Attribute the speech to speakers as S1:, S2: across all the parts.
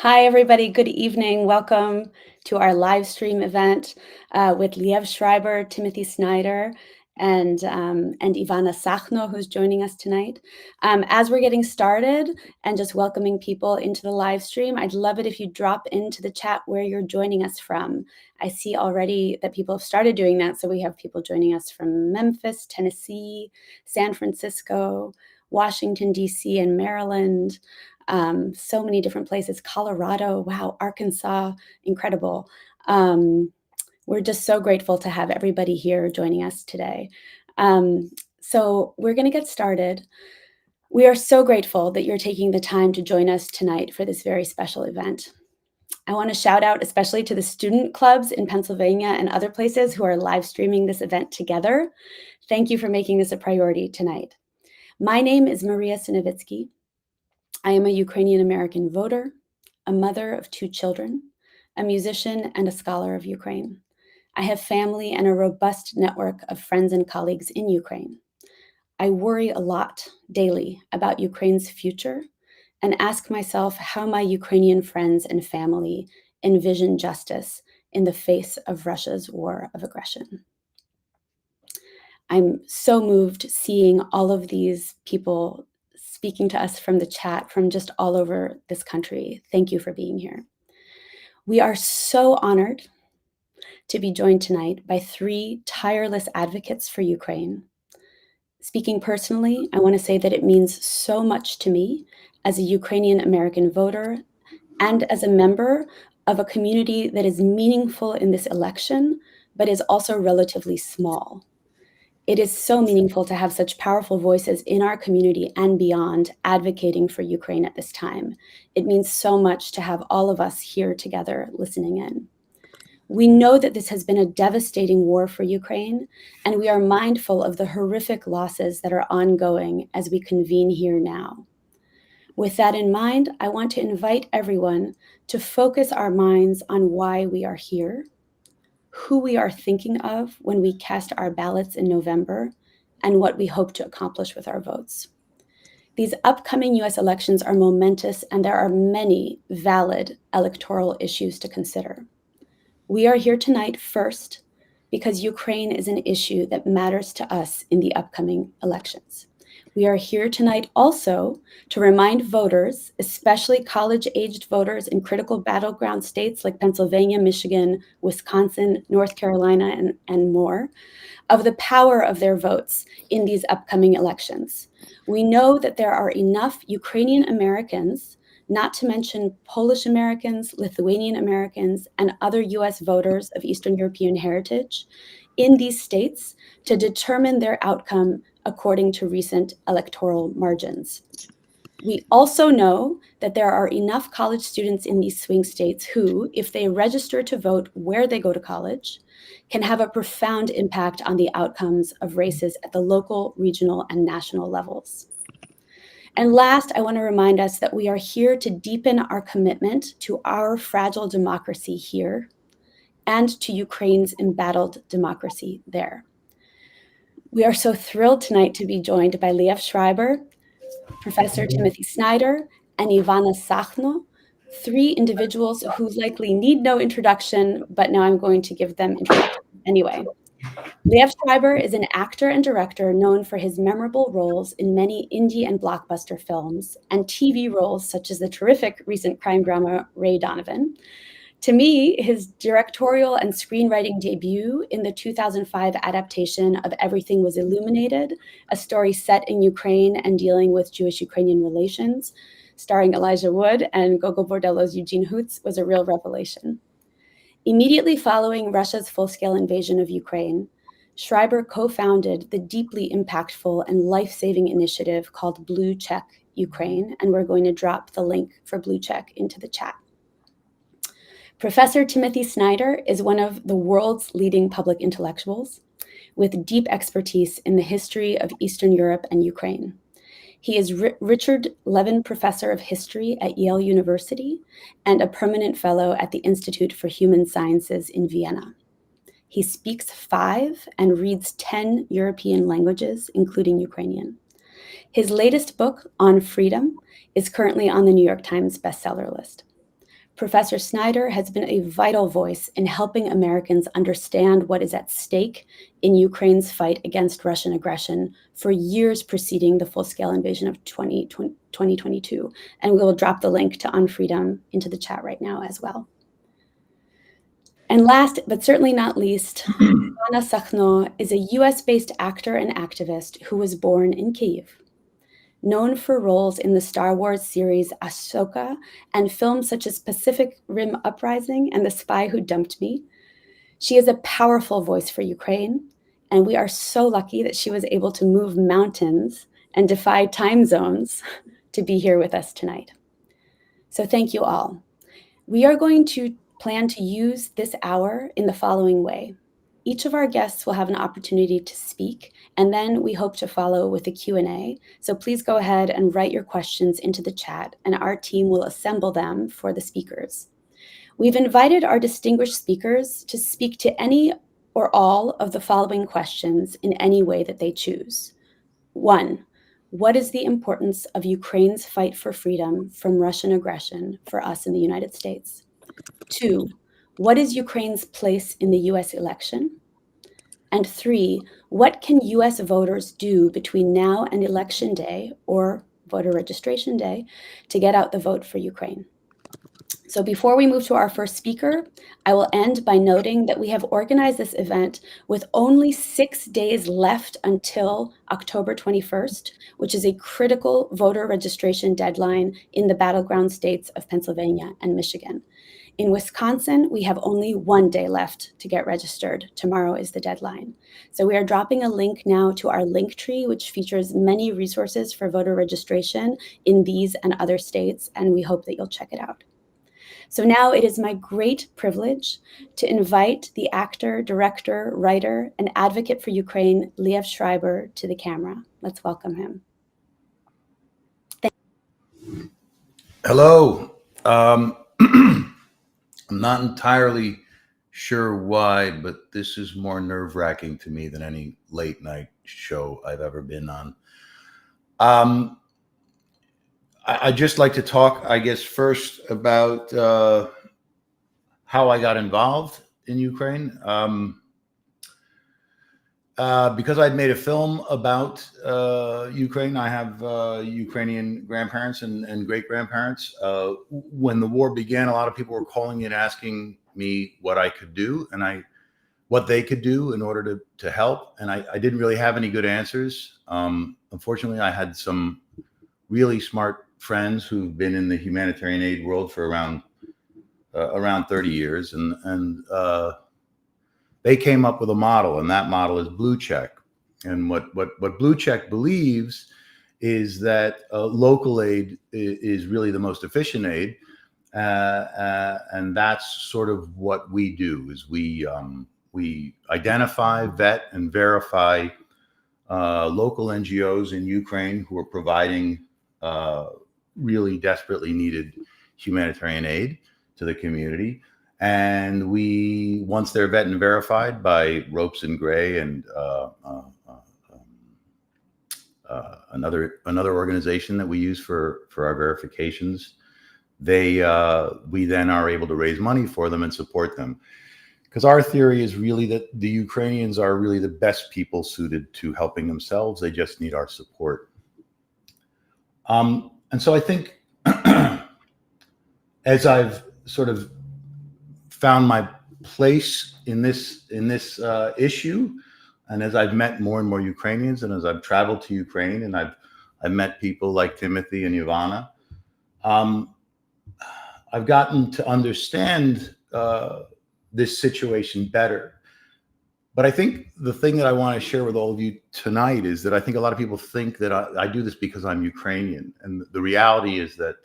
S1: Hi, everybody. Good evening. Welcome to our live stream event with Liev Schreiber, Timothy Snyder, and Ivanna Sakhno, who's joining us tonight. As we're getting started and just welcoming people into the live stream, I'd love it if you drop into the chat where you're joining us from. I see already that people have started doing that. So we have people joining us from Memphis, Tennessee, San Francisco, Washington, D.C., and Maryland. So many different places, Colorado, wow, Arkansas, incredible. We're just so grateful to have everybody here joining us today. So we're going to get started. We are so grateful that you're taking the time to join us tonight for this very special event. I want to shout out especially to the student clubs in Pennsylvania and other places who are live streaming this event together. Thank you for making this a priority tonight. My name is Maria Sonevytsky. I am a Ukrainian American voter, a mother of 2 children, a musician, and a scholar of Ukraine. I have family and a robust network of friends and colleagues in Ukraine. I worry a lot daily about Ukraine's future and ask myself how my Ukrainian friends and family envision justice in the face of Russia's war of aggression. I'm so moved seeing all of these people speaking to us from the chat from just all over this country. Thank you for being here. We are so honored to be joined tonight by 3 tireless advocates for Ukraine. Speaking personally, I want to say that it means so much to me as a Ukrainian American voter and as a member of a community that is meaningful in this election, but is also relatively small. It is so meaningful to have such powerful voices in our community and beyond advocating for Ukraine at this time. It means so much to have all of us here together listening in. We know that this has been a devastating war for Ukraine, and we are mindful of the horrific losses that are ongoing as we convene here now. With that in mind, I want to invite everyone to focus our minds on why we are here, who we are thinking of when we cast our ballots in November, and what we hope to accomplish with our votes. These upcoming US elections are momentous, and there are many valid electoral issues to consider. We are here tonight first because Ukraine is an issue that matters to us in the upcoming elections. We are here tonight also to remind voters, especially college-aged voters in critical battleground states like Pennsylvania, Michigan, Wisconsin, North Carolina, and more, of the power of their votes in these upcoming elections. We know that there are enough Ukrainian Americans, not to mention Polish Americans, Lithuanian Americans, and other US voters of Eastern European heritage in these states to determine their outcome according to recent electoral margins. We also know that there are enough college students in these swing states who, if they register to vote where they go to college, can have a profound impact on the outcomes of races at the local, regional, and national levels. And last, I want to remind us that we are here to deepen our commitment to our fragile democracy here and to Ukraine's embattled democracy there. We are so thrilled tonight to be joined by Liev Schreiber, Professor Timothy Snyder, and Ivanna Sakhno, 3 individuals who likely need no introduction, but now I'm going to give them introduction anyway. Liev Schreiber is an actor and director known for his memorable roles in many indie and blockbuster films and TV roles such as the terrific recent crime drama Ray Donovan. To me, his directorial and screenwriting debut in the 2005 adaptation of Everything Was Illuminated, a story set in Ukraine and dealing with Jewish-Ukrainian relations, starring Elijah Wood and Gogol Bordello's Eugene Hoots, was a real revelation. Immediately following Russia's full-scale invasion of Ukraine, Schreiber co-founded the deeply impactful and life-saving initiative called Blue Check Ukraine, and we're going to drop the link for Blue Check into the chat. Professor Timothy Snyder is one of the world's leading public intellectuals with deep expertise in the history of Eastern Europe and Ukraine. He is Richard Levin Professor of History at Yale University and a permanent fellow at the Institute for Human Sciences in Vienna. He speaks 5 and reads 10 European languages, including Ukrainian. His latest book, On Freedom, is currently on the New York Times bestseller list. Professor Snyder has been a vital voice in helping Americans understand what is at stake in Ukraine's fight against Russian aggression for years preceding the full-scale invasion of 2022. And we will drop the link to On Freedom into the chat right now as well. And last, but certainly not least, Ivanna Sakhno is a US-based actor and activist who was born in Kyiv. Known for roles in the Star Wars series Ahsoka and films such as Pacific Rim Uprising and The Spy Who Dumped Me, she is a powerful voice for Ukraine, and we are so lucky that she was able to move mountains and defy time zones to be here with us tonight. So thank you all. We are going to plan to use this hour in the following way. Each of our guests will have an opportunity to speak, and then we hope to follow with a Q&A. So please go ahead and write your questions into the chat, and our team will assemble them for the speakers. We've invited our distinguished speakers to speak to any or all of the following questions in any way that they choose. 1, what is the importance of Ukraine's fight for freedom from Russian aggression for us in the United States? 2, what is Ukraine's place in the US election? And 3, what can US voters do between now and Election Day or voter registration day to get out the vote for Ukraine? So before we move to our first speaker, I will end by noting that we have organized this event with only 6 days left until October 21st, which is a critical voter registration deadline in the battleground states of Pennsylvania and Michigan. In Wisconsin, we have only 1 day left to get registered. Tomorrow is the deadline. So we are dropping a link now to our link tree, which features many resources for voter registration in these and other states, and we hope that you'll check it out. So now it is my great privilege to invite the actor, director, writer, and advocate for Ukraine, Liev Schreiber, to the camera. Let's welcome him.
S2: Hello. I'm not entirely sure why, but this is more nerve-wracking to me than any late night show I've ever been on. I'd just like to talk, I guess, first about how I got involved in Ukraine. Because I'd made a film about Ukraine. I have Ukrainian grandparents and great-grandparents. When the war began, a lot of people were calling me and asking me what I could do and what they could do in order to help. And I didn't really have any good answers. Unfortunately, I had some really smart friends who've been in the humanitarian aid world for around 30 years. And they came up with a model, and that model is Blue Check. And what Blue Check believes is that local aid is really the most efficient aid, and that's sort of what we do. Is we identify, vet, and verify local NGOs in Ukraine who are providing really desperately needed humanitarian aid to the community. And once they're vet and verified by Ropes and Gray and another organization that we use for our verifications, we then are able to raise money for them and support them. Because our theory is really that the Ukrainians are really the best people suited to helping themselves. They just need our support. And so I think as I've sort of found my place in this issue, and as I've met more and more Ukrainians, and as I've traveled to Ukraine, and I've met people like Timothy and Ivanna, I've gotten to understand this situation better. But I think the thing that I want to share with all of you tonight is that I think a lot of people think that I do this because I'm Ukrainian. And the reality is that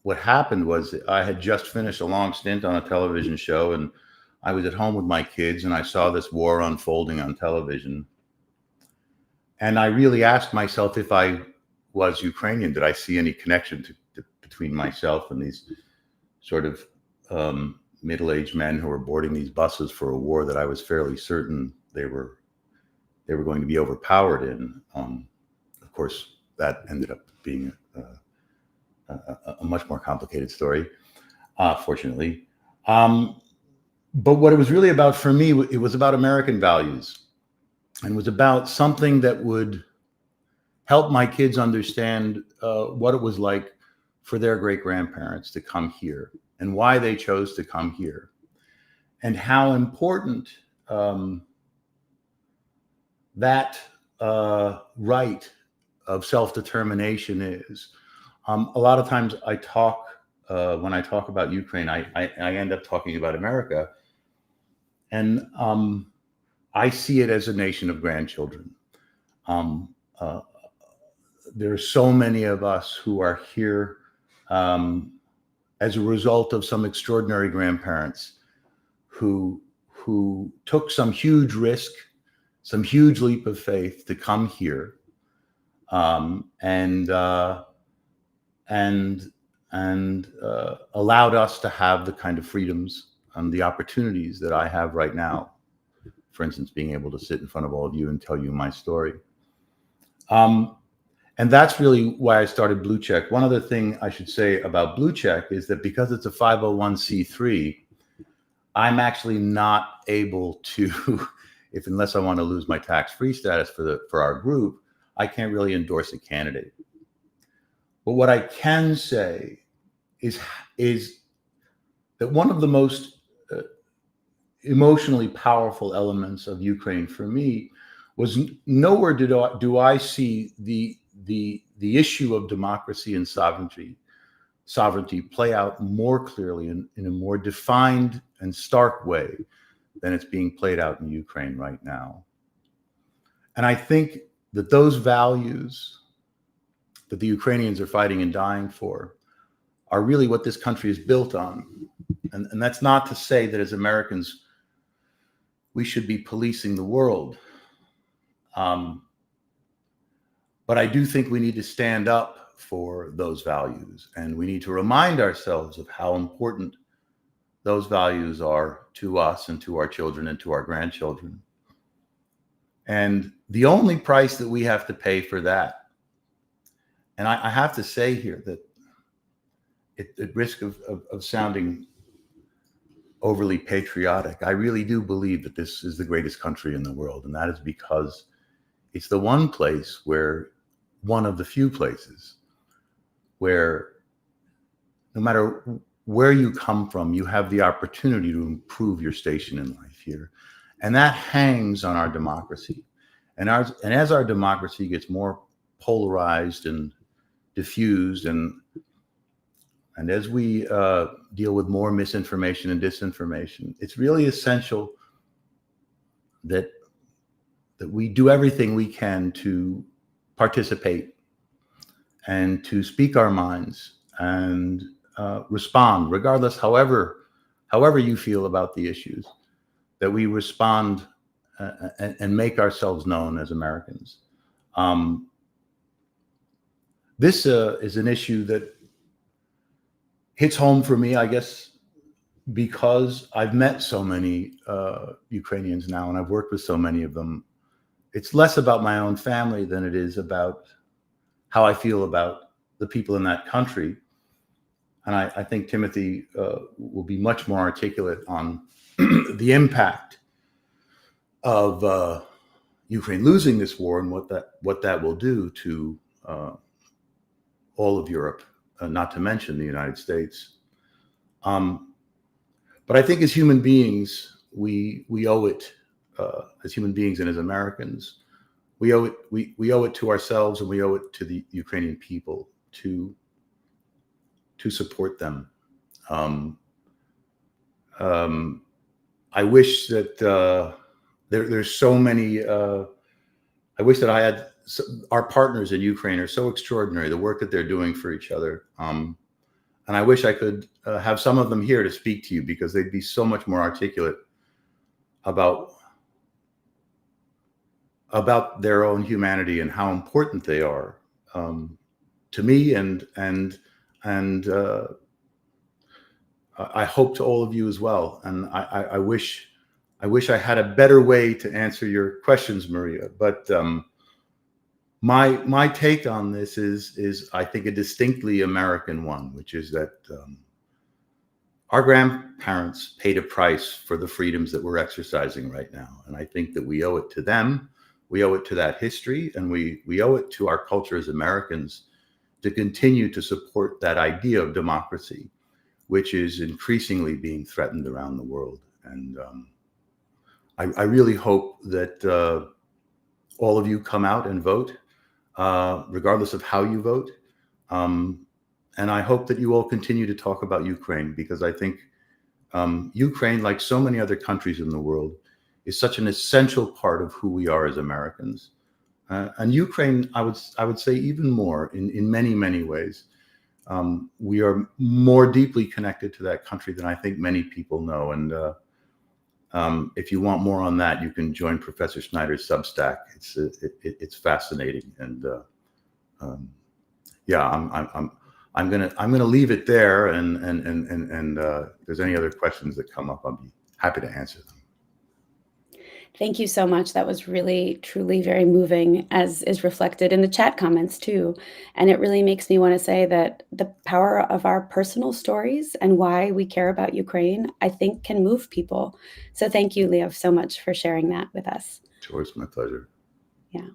S2: what happened was I had just finished a long stint on a television show, and I was at home with my kids, and I saw this war unfolding on television. And I really asked myself if I was Ukrainian, did I see any connection between myself and these sort of middle-aged men who were boarding these buses for a war that I was fairly certain they were going to be overpowered in. Of course, that ended up being a much more complicated story, fortunately. But what it was really about for me, it was about American values, and was about something that would help my kids understand what it was like for their great-grandparents to come here and why they chose to come here, and how important that right of self-determination is. A lot of times I talk, when I talk about Ukraine, I end up talking about America. And I see it as a nation of grandchildren. There are so many of us who are here as a result of some extraordinary grandparents who took some huge risk, some huge leap of faith to come here, and allowed us to have the kind of freedoms and the opportunities that I have right now. For instance, being able to sit in front of all of you and tell you my story. And that's really why I started Blue Check. One other thing I should say about Blue Check is that because it's a 501c3, I'm actually not able to, unless I want to lose my tax-free status for our group, I can't really endorse a candidate. But what I can say is that one of the most emotionally powerful elements of Ukraine for me was nowhere do I see the issue of democracy and sovereignty play out more clearly in a more defined and stark way than it's being played out in Ukraine right now. And I think that those values that the Ukrainians are fighting and dying for are really what this country is built on. And that's not to say that as Americans, we should be policing the world. But I do think we need to stand up for those values, and we need to remind ourselves of how important those values are to us and to our children and to our grandchildren. And the only price that we have to pay for that, and I have to say here that at risk of sounding overly patriotic, I really do believe that this is the greatest country in the world. And that is because it's the one place where, one of the few places where no matter where you come from, you have the opportunity to improve your station in life here. And that hangs on our democracy. And as our democracy gets more polarized and diffused, and as we deal with more misinformation and disinformation, it's really essential that we do everything we can to participate and to speak our minds and respond, regardless, however you feel about the issues, that we respond and make ourselves known as Americans. This is an issue that hits home for me, I guess, because I've met so many Ukrainians now, and I've worked with so many of them. It's less about my own family than it is about how I feel about the people in that country. And I think Timothy will be much more articulate on the impact of Ukraine losing this war and what that will do to all of Europe, not to mention the United States. But I think as human beings, we owe it, as human beings and as Americans, we owe it to ourselves, and we owe it to the Ukrainian people to support them. I wish that there's so many. I wish that I had our partners in Ukraine are so extraordinary. The work that they're doing for each other, and I wish I could have some of them here to speak to you, because they'd be so much more articulate about their own humanity and how important they are to me, and I hope to all of you as well. And I wish I had a better way to answer your questions, Maria, but My take on this is I think a distinctly American one, which is that our grandparents paid a price for the freedoms that we're exercising right now, and I think that we owe it to them, we owe it to that history, and we owe it to our culture as Americans to continue to support that idea of democracy, which is increasingly being threatened around the world. And I really hope that all of you come out and vote, regardless of how you vote. And I hope that you all continue to talk about Ukraine, because I think Ukraine, like so many other countries in the world, is such an essential part of who we are as Americans. And Ukraine, I would say even more in many ways. We are more deeply connected to that country than I think many people know. And if you want more on that, you can join Professor Snyder's Substack. It's fascinating. And yeah, I'm gonna leave it there. And if there's any other questions that come up, I'll be happy to answer them.
S1: Thank you so much. That was really, truly very moving, as is reflected in the chat comments too. And it really makes me want to say that the power of our personal stories and why we care about Ukraine, I think, can move people. So thank you, Liev, so much for sharing that with us.
S2: Sure, it's my pleasure.
S1: Yeah.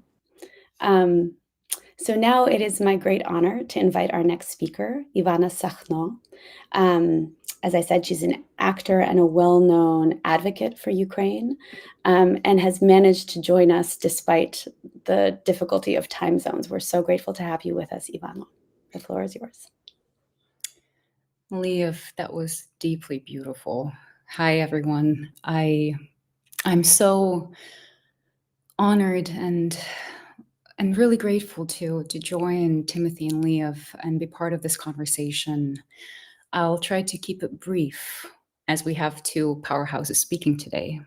S1: So now it is my great honor to invite our next speaker, Ivanna Sakhno. As I said, she's an actor and a well-known advocate for Ukraine, and has managed to join us despite the difficulty of time zones. We're so grateful to have you with us, Ivanna. The floor is yours.
S3: Liev, that was deeply beautiful. Hi, everyone. I'm so honored and really grateful to join Timothy and Liev and be part of this conversation. I'll try to keep it brief, as we have two powerhouses speaking today.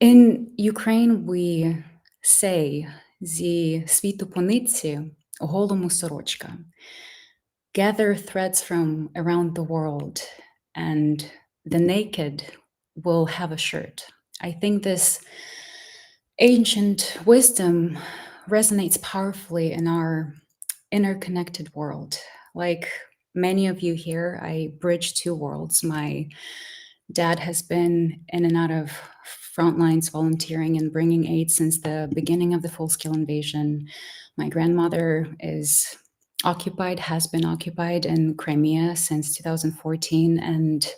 S3: In Ukraine, we say «Зі світу пониці голому сорочка». Gather threads from around the world, and the naked will have a shirt. I think this ancient wisdom resonates powerfully in our interconnected world. Like many of you here, I bridge two worlds. My dad has been in and out of front lines volunteering and bringing aid since the beginning of the full-scale invasion. My grandmother has been occupied in Crimea since 2014, and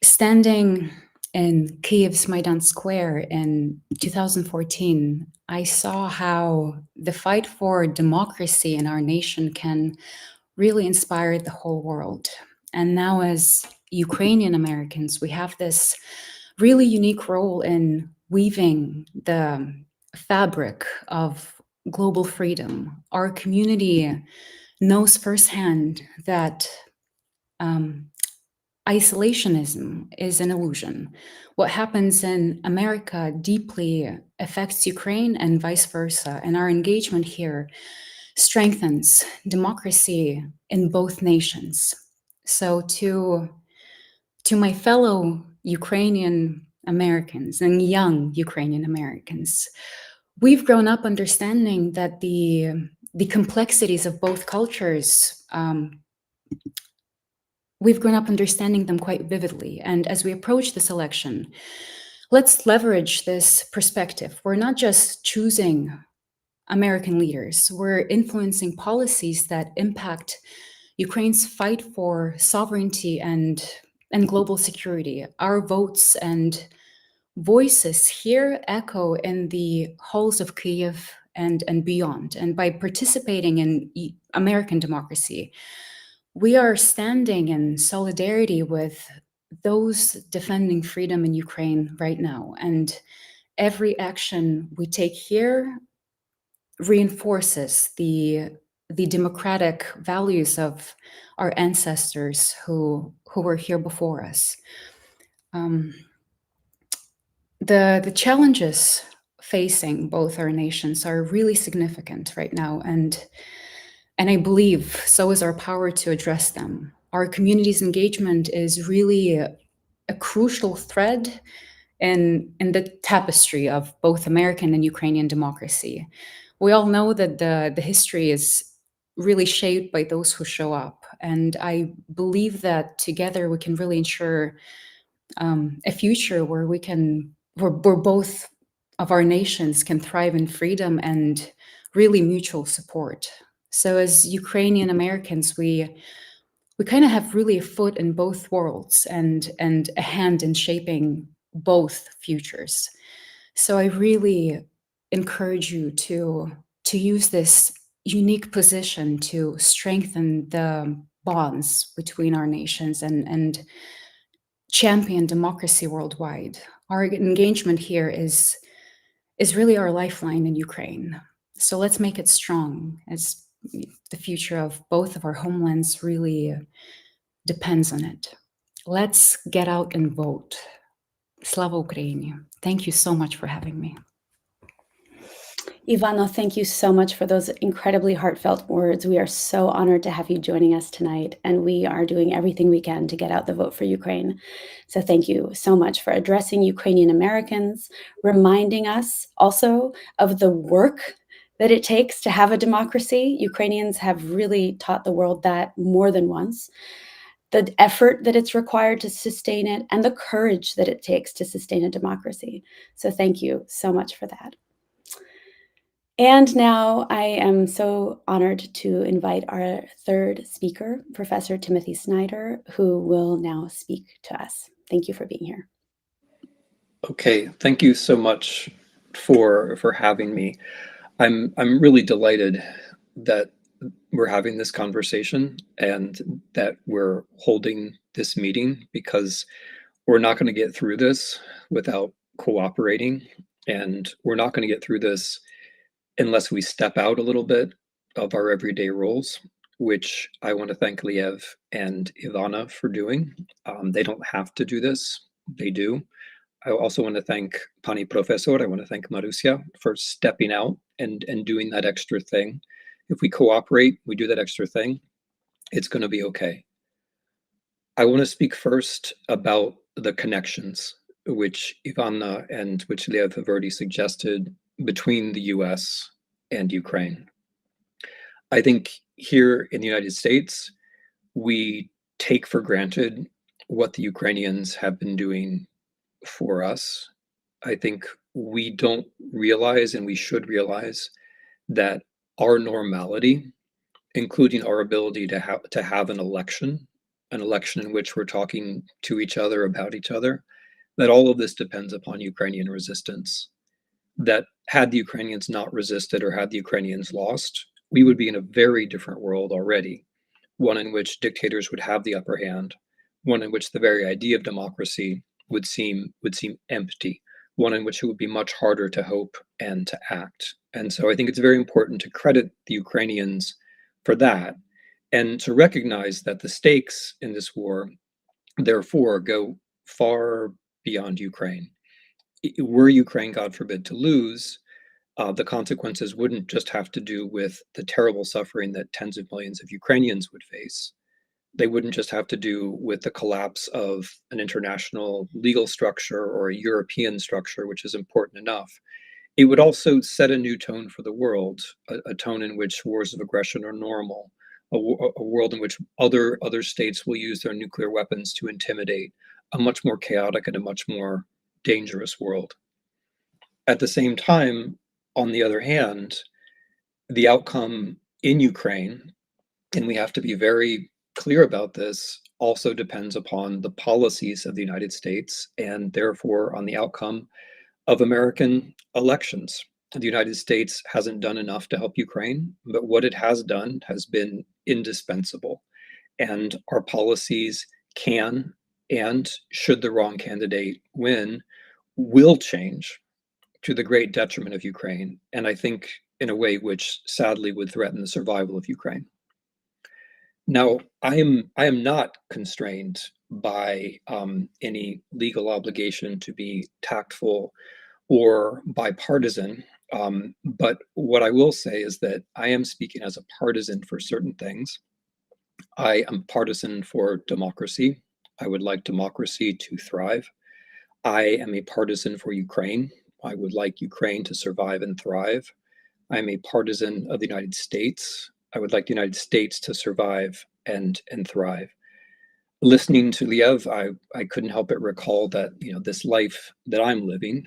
S3: standing in Kiev's Maidan Square in 2014, I saw how the fight for democracy in our nation can really inspire the whole world. And now, as Ukrainian Americans, we have this really unique role in weaving the fabric of global freedom. Our community knows firsthand that isolationism is an illusion. What happens in America deeply affects Ukraine and vice versa, and our engagement here strengthens democracy in both nations. So to my fellow Ukrainian Americans and young Ukrainian Americans, we've grown up understanding that the complexities of both cultures, we've grown up understanding them quite vividly. And as we approach this election, let's leverage this perspective. We're not just choosing American leaders, we're influencing policies that impact Ukraine's fight for sovereignty and global security. Our votes and voices here echo in the halls of Kiev and beyond. And by participating in American democracy, we are standing in solidarity with those defending freedom in Ukraine right now. And every action we take here reinforces the democratic values of our ancestors who were here before us. The challenges facing both our nations are really significant right now, and I believe so is our power to address them. Our community's engagement is really a crucial thread in the tapestry of both American and Ukrainian democracy. We all know that the history is really shaped by those who show up. And I believe that together we can really ensure a future where where both of our nations can thrive in freedom and really mutual support. So as Ukrainian Americans, we kind of have really a foot in both worlds and a hand in shaping both futures. So I really encourage you to use this unique position to strengthen the bonds between our nations and champion democracy worldwide. Our engagement here is really our lifeline in Ukraine. So let's make it strong, as the future of both of our homelands really depends on it. Let's get out and vote. Slava Ukraini. Thank you so much for having me.
S1: Ivanna, thank you so much for those incredibly heartfelt words. We are so honored to have you joining us tonight, and we are doing everything we can to get out the vote for Ukraine. So thank you so much for addressing Ukrainian Americans, reminding us also of the work that it takes to have a democracy. Ukrainians have really taught the world that more than once. The effort that it's required to sustain it and the courage that it takes to sustain a democracy. So thank you so much for that. And now I am so honored to invite our third speaker, Professor Timothy Snyder, who will now speak to us. Thank you for being here.
S4: Okay, thank you so much for having me. I'm really delighted that we're having this conversation and that we're holding this meeting, because we're not going to get through this without cooperating, and we're not going to get through this unless we step out a little bit of our everyday roles, which I want to thank Liev and Ivanna for doing. They don't have to do this, they do. I also want to thank Pani Professor. I want to thank Marusia for stepping out and doing that extra thing. If we cooperate, we do that extra thing, it's going to be okay. I want to speak first about the connections, which Ivanna and which Liev have already suggested, between the US and Ukraine. I think here in the United States, we take for granted what the Ukrainians have been doing for us. I think we don't realize, and we should realize, that our normality, including our ability to have an election in which we're talking to each other about each other, that all of this depends upon Ukrainian resistance. That had the Ukrainians not resisted, or had the Ukrainians lost, we would be in a very different world already, one in which dictators would have the upper hand, one in which the very idea of democracy would seem empty, one in which it would be much harder to hope and to act. And so I think it's very important to credit the Ukrainians for that, and to recognize that the stakes in this war, therefore, go far beyond Ukraine. Were Ukraine, God forbid, to lose, the consequences wouldn't just have to do with the terrible suffering that tens of millions of Ukrainians would face. They wouldn't just have to do with the collapse of an international legal structure or a European structure, which is important enough. It would also set a new tone for the world, a tone in which wars of aggression are normal, a world in which other states will use their nuclear weapons to intimidate, a much more chaotic and a much more dangerous world. At the same time, on the other hand, the outcome in Ukraine, and we have to be very clear about this, also depends upon the policies of the United States, and therefore on the outcome of American elections. The United States hasn't done enough to help Ukraine, but what it has done has been indispensable. And our policies can, and should the wrong candidate win, will change to the great detriment of Ukraine, and I think in a way which sadly would threaten the survival of Ukraine. Now, I am not constrained by any legal obligation to be tactful or bipartisan, but what I will say is that I am speaking as a partisan for certain things. I am partisan for democracy. I would like democracy to thrive. I am a partisan for Ukraine. I would like Ukraine to survive and thrive. I'm a partisan of the United States. I would like the United States to survive and thrive. Listening to Liev, I couldn't help but recall that, you know, this life that I'm living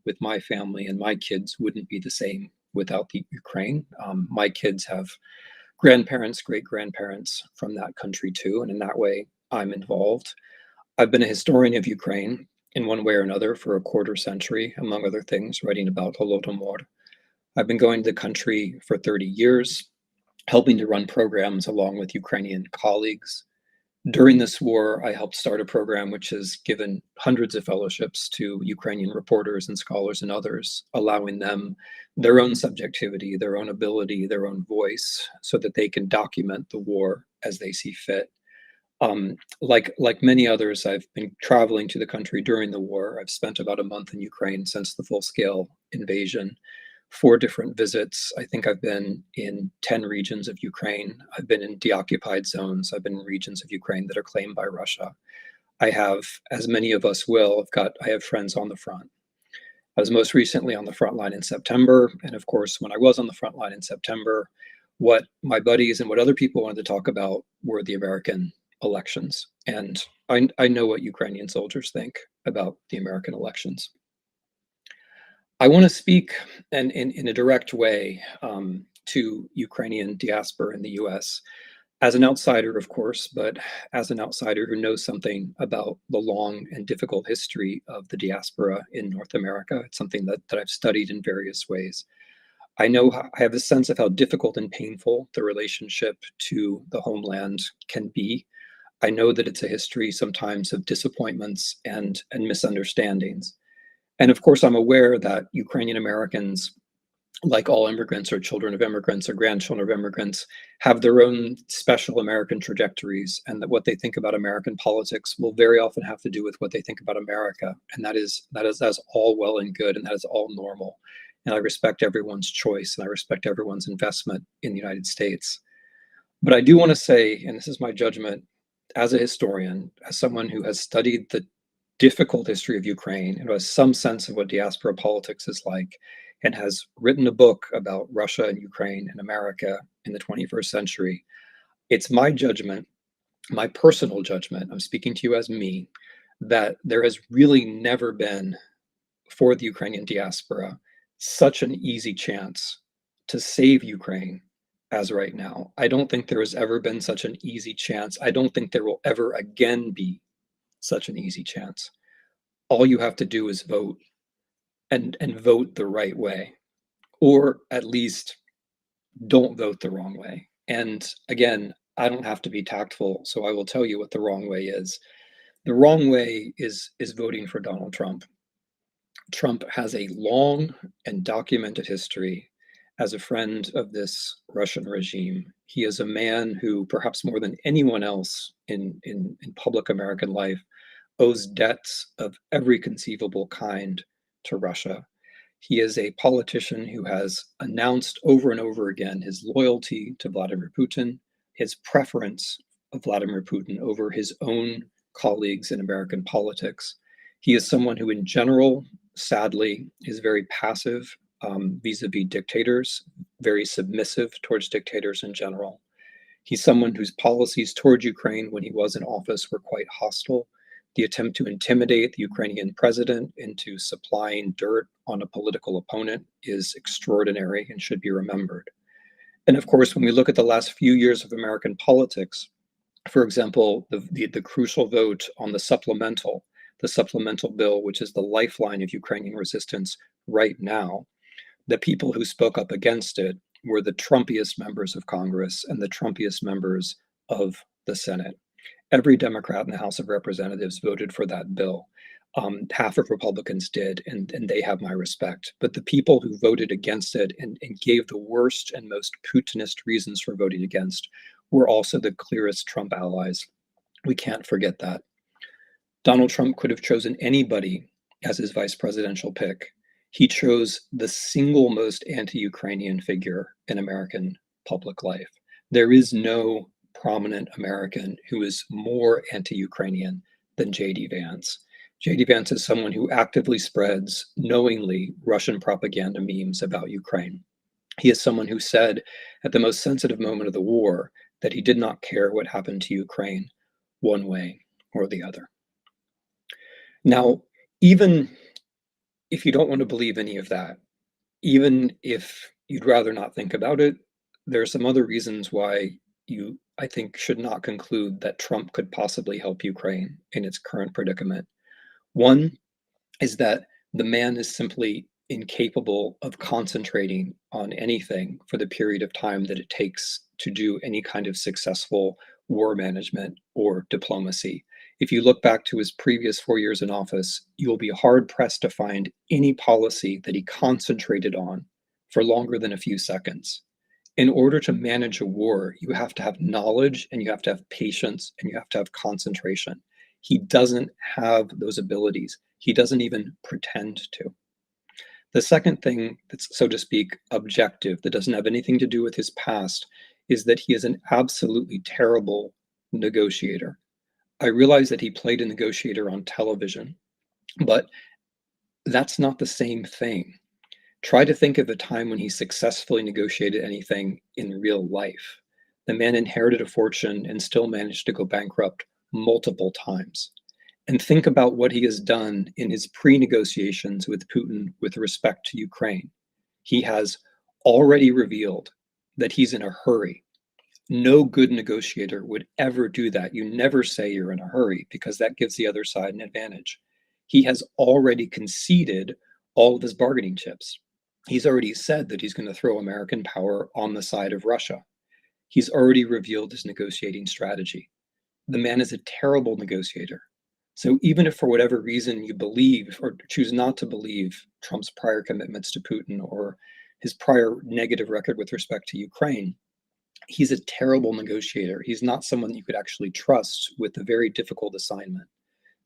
S4: with my family and my kids wouldn't be the same without the Ukraine. My kids have grandparents, great grandparents from that country too, and in that way, I'm involved. I've been a historian of Ukraine in one way or another for a quarter century, among other things, writing about Holodomor. I've been going to the country for 30 years, helping to run programs along with Ukrainian colleagues. During this war, I helped start a program which has given hundreds of fellowships to Ukrainian reporters and scholars and others, allowing them their own subjectivity, their own ability, their own voice, so that they can document the war as they see fit. Like many others, I've been traveling to the country during the war. I've spent about a month in Ukraine since the full-scale invasion. 4 different visits. I think I've been in 10 regions of Ukraine. I've been in deoccupied zones. I've been in regions of Ukraine that are claimed by Russia. I have, as many of us will, I have friends on the front. I was most recently on the front line in September. And of course, when I was on the front line in September, what my buddies and what other people wanted to talk about were the American elections. And I know what Ukrainian soldiers think about the American elections. I want to speak in a direct way to Ukrainian diaspora in the US as an outsider, of course, but as an outsider who knows something about the long and difficult history of the diaspora in North America. It's something that I've studied in various ways. I have a sense of how difficult and painful the relationship to the homeland can be. I know that it's a history sometimes of disappointments and misunderstandings. And of course, I'm aware that Ukrainian Americans, like all immigrants or children of immigrants or grandchildren of immigrants, have their own special American trajectories, and that what they think about American politics will very often have to do with what they think about America. And that's all well and good, and that is all normal. And I respect everyone's choice, and I respect everyone's investment in the United States. But I do want to say, and this is my judgment as a historian, as someone who has studied the difficult history of Ukraine and who has some sense of what diaspora politics is like, and has written a book about Russia and Ukraine and America in the 21st century. It's my judgment, my personal judgment, I'm speaking to you as me, that there has really never been, for the Ukrainian diaspora, such an easy chance to save Ukraine as right now. I don't think there has ever been such an easy chance. I don't think there will ever again be such an easy chance. All you have to do is vote, and vote the right way, or at least don't vote the wrong way. And again, I don't have to be tactful, so I will tell you what the wrong way is. The wrong way is voting for Donald Trump. Trump has a long and documented history as a friend of this Russian regime. He is a man who, perhaps more than anyone else in public American life, owes debts of every conceivable kind to Russia. He is a politician who has announced over and over again his loyalty to Vladimir Putin, his preference of Vladimir Putin over his own colleagues in American politics. He is someone who, in general, sadly, is very passive vis-a-vis dictators, very submissive towards dictators in general. He's someone whose policies toward Ukraine when he was in office were quite hostile. The attempt to intimidate the Ukrainian president into supplying dirt on a political opponent is extraordinary and should be remembered. And of course, when we look at the last few years of American politics, for example, the crucial vote on the supplemental bill, which is the lifeline of Ukrainian resistance right now, the people who spoke up against it were the Trumpiest members of Congress and the Trumpiest members of the Senate. Every Democrat in the House of Representatives voted for that bill. Half of Republicans did, and they have my respect. But the people who voted against it and gave the worst and most Putinist reasons for voting against were also the clearest Trump allies. We can't forget that. Donald Trump could have chosen anybody as his vice presidential pick. He chose the single most anti-Ukrainian figure in American public life. There is no prominent American who is more anti-Ukrainian than J.D. Vance. J.D. Vance is someone who actively spreads, knowingly, Russian propaganda memes about Ukraine. He is someone who said at the most sensitive moment of the war that he did not care what happened to Ukraine one way or the other. Now, even if you don't want to believe any of that, even if you'd rather not think about it, there are some other reasons why you, I think, should not conclude that Trump could possibly help Ukraine in its current predicament. One is that the man is simply incapable of concentrating on anything for the period of time that it takes to do any kind of successful war management or diplomacy. If you look back to his previous 4 years in office, you will be hard pressed to find any policy that he concentrated on for longer than a few seconds. In order to manage a war, you have to have knowledge and you have to have patience and you have to have concentration. He doesn't have those abilities. He doesn't even pretend to. The second thing that's, so to speak, objective, that doesn't have anything to do with his past, is that he is an absolutely terrible negotiator. I realize that he played a negotiator on television, but that's not the same thing. Try to think of a time when he successfully negotiated anything in real life. The man inherited a fortune and still managed to go bankrupt multiple times. And think about what he has done in his pre-negotiations with Putin with respect to Ukraine. He has already revealed that he's in a hurry. No good negotiator would ever do that. You never say you're in a hurry because that gives the other side an advantage. He has already conceded all of his bargaining chips. He's already said that he's going to throw American power on the side of Russia. He's already revealed his negotiating strategy. The man is a terrible negotiator. So even if for whatever reason you believe or choose not to believe Trump's prior commitments to Putin or his prior negative record with respect to Ukraine, he's a terrible negotiator. He's not someone that you could actually trust with a very difficult assignment.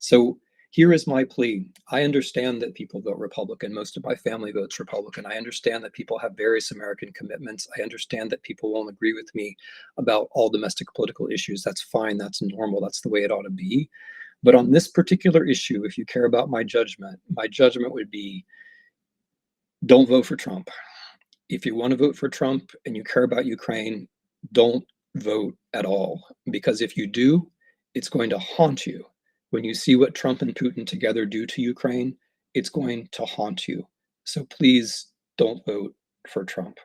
S4: So here is my plea. I understand that people vote Republican. Most of my family votes Republican. I understand that people have various American commitments. I understand that people won't agree with me about all domestic political issues. That's fine. That's normal. That's the way it ought to be. But on this particular issue, if you care about my judgment would be don't vote for Trump. If you want to vote for Trump and you care about Ukraine, don't vote at all. Because if you do, it's going to haunt you. When you see what Trump and Putin together do to Ukraine, it's going to haunt you. So please don't vote for Trump.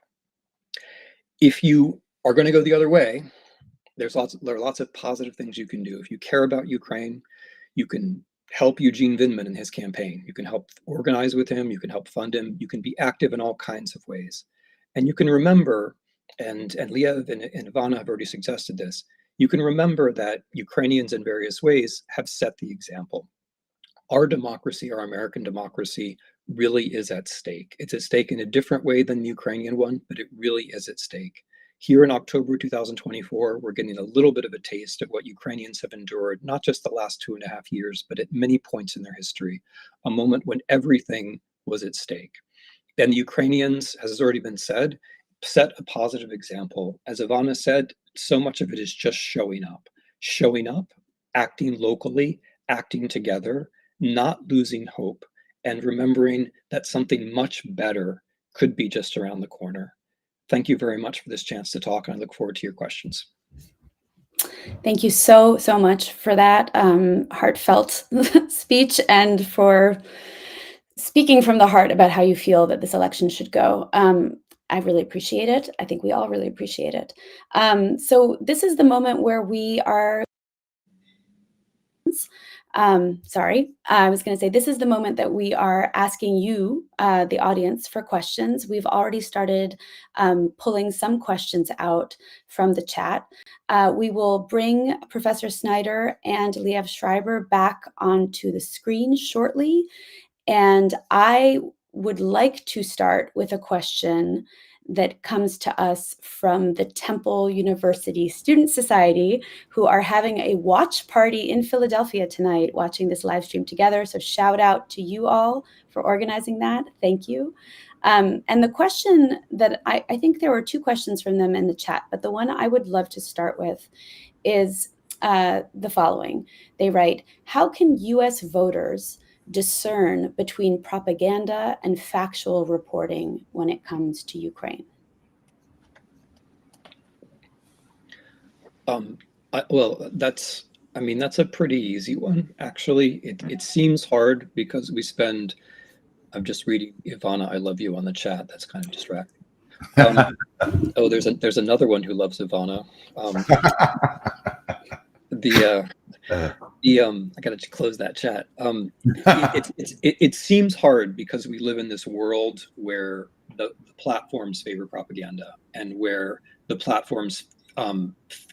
S4: If you are going to go the other way, there are lots of positive things you can do. If you care about Ukraine, you can help Eugene Vindman in his campaign. You can help organize with him. You can help fund him. You can be active in all kinds of ways. And you can remember, and Liev and Ivanna have already suggested this, you can remember that Ukrainians in various ways have set the example. Our democracy, our American democracy, really is at stake. It's at stake in a different way than the Ukrainian one, but it really is at stake. Here in October 2024, we're getting a little bit of a taste of what Ukrainians have endured, not just the last 2.5 years, but at many points in their history, a moment when everything was at stake. And the Ukrainians, as has already been said, set a positive example. As Ivanna said, so much of it is just showing up, acting locally, acting together, not losing hope, and remembering that something much better could be just around the corner. Thank you very much for this chance to talk, and I look forward to your questions.
S1: Thank you so much for that heartfelt speech and for speaking from the heart about how you feel that this election should go. I really appreciate it. I think we all really appreciate it. So this is the moment where we are I was going to say, this is the moment that we are asking you, the audience, for questions. We've already started pulling some questions out from the chat. We will bring Professor Snyder and Liev Schreiber back onto the screen shortly. And I would like to start with a question that comes to us from the Temple University Student Society, who are having a watch party in Philadelphia tonight, watching this live stream together. So shout out to you all for organizing that. Thank you. And the question that I think there were 2 questions from them in the chat, but the one I would love to start with is the following. They write, how can US voters discern between propaganda and factual reporting when it comes to Ukraine?
S4: Well, that's a pretty easy one, actually. It seems hard because we spend, I'm just reading Ivanna, I love you on the chat. That's kind of distracting. Oh, there's another one who loves Ivanna. I gotta close that chat. It seems hard because we live in this world where the platforms favor propaganda and where the platforms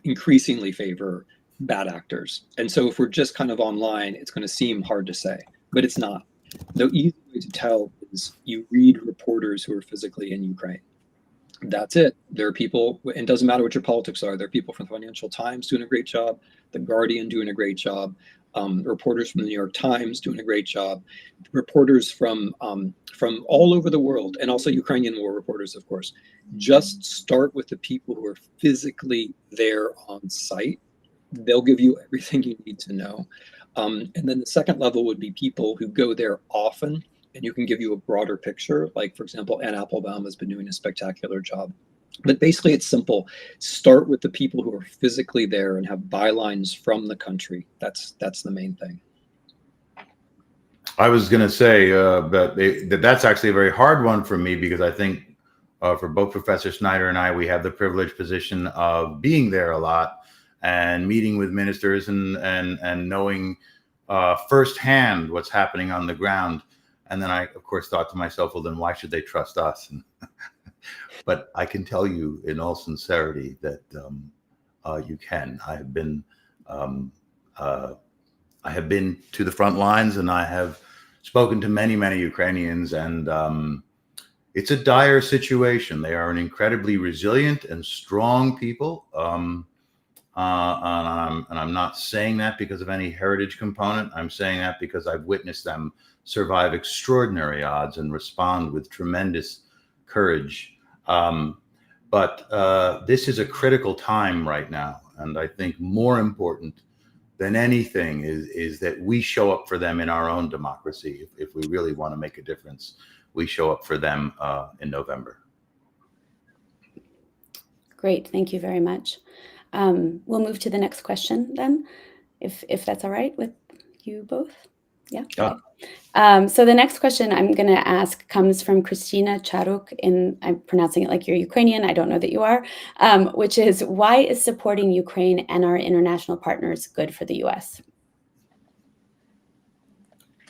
S4: increasingly favor bad actors. And so if we're just kind of online, it's going to seem hard to say, but it's not. The easy way to tell is you read reporters who are physically in Ukraine. That's it. There are people, and it doesn't matter what your politics are. There are people from the Financial Times doing a great job, The Guardian doing a great job, reporters from the New York Times doing a great job, reporters from all over the world, and also Ukrainian war reporters, of course. Just start with the people who are physically there on site. They'll give you everything you need to know. And then the second level would be people who go there often, and you can give you a broader picture. Like, for example, Ann Applebaum has been doing a spectacular job. But basically, it's simple. Start with the people who are physically there and have bylines from the country. That's the main thing.
S2: I was going to say that's actually a very hard one for me, because I think for both Professor Snyder and I, we have the privileged position of being there a lot and meeting with ministers and knowing firsthand what's happening on the ground. And then I, of course, thought to myself, well, then why should they trust us? But I can tell you in all sincerity that you can. I have been to the front lines, and I have spoken to many, many Ukrainians, and it's a dire situation. They are an incredibly resilient and strong people. And I'm not saying that because of any heritage component. I'm saying that because I've witnessed them survive extraordinary odds and respond with tremendous courage. But this is a critical time right now. And I think more important than anything is that we show up for them in our own democracy. If we really want to make a difference, we show up for them in November.
S1: Great, thank you very much. We'll move to the next question then, if that's all right with you both. Yeah.
S2: Yeah.
S1: So the next question I'm going to ask comes from Christina Charuk, I'm pronouncing it like you're Ukrainian. I don't know that you are, which is, why is supporting Ukraine and our international partners good for the U.S.?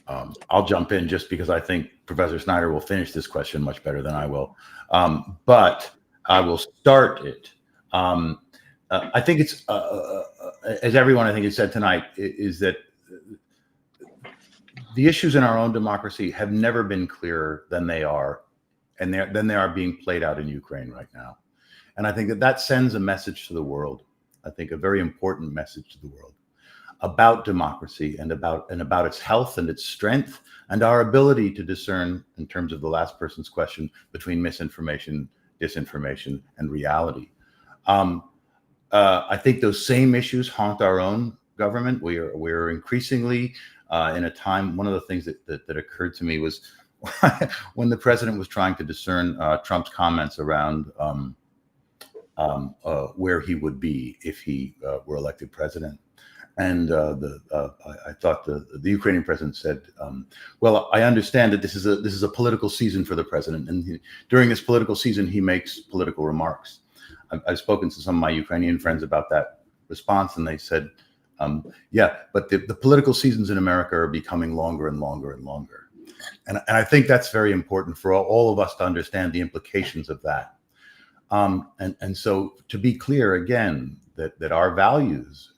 S2: I'll jump in just because I think Professor Snyder will finish this question much better than I will. But I will start it. I think it's, as everyone I think has said tonight, is that the issues in our own democracy have never been clearer than they are, and than they are being played out in Ukraine right now. And I think that sends a message to the world. I think a very important message to the world about democracy and about its health and its strength and our ability to discern, in terms of the last person's question, between misinformation, disinformation, and reality. I think those same issues haunt our own government. We're increasingly in a time. One of the things that occurred to me was when the president was trying to discern Trump's comments around where he would be if he were elected president. And I thought the Ukrainian president said, "Well, I understand that this is a political season for the president, and during this political season, he makes political remarks." I've spoken to some of my Ukrainian friends about that response, and they said, "Yeah, but the political seasons in America are becoming longer and longer and longer," and I think that's very important for all of us to understand the implications of that. And so, to be clear again, that our values